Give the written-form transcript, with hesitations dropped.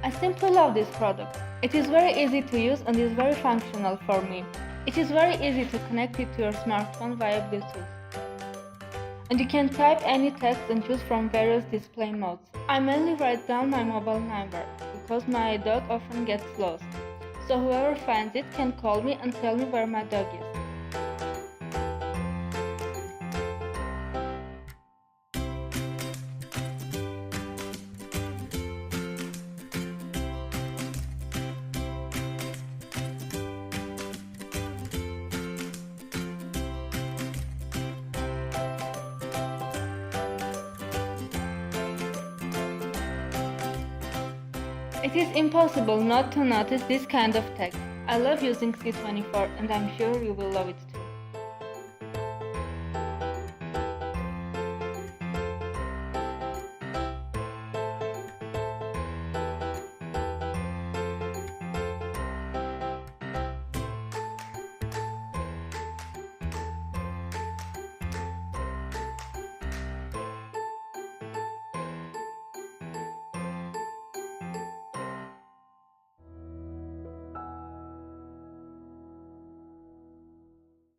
I simply love this product. It is very easy to use and is very functional for me. It is very easy to connect it to your smartphone via Bluetooth. And you can type any text and choose from various display modes. I mainly write down my mobile number because my dog often gets lost. So whoever finds it can call me and tell me where my dog is. It is impossible not to notice this kind of text. I love using C24 and I'm sure you will love it too.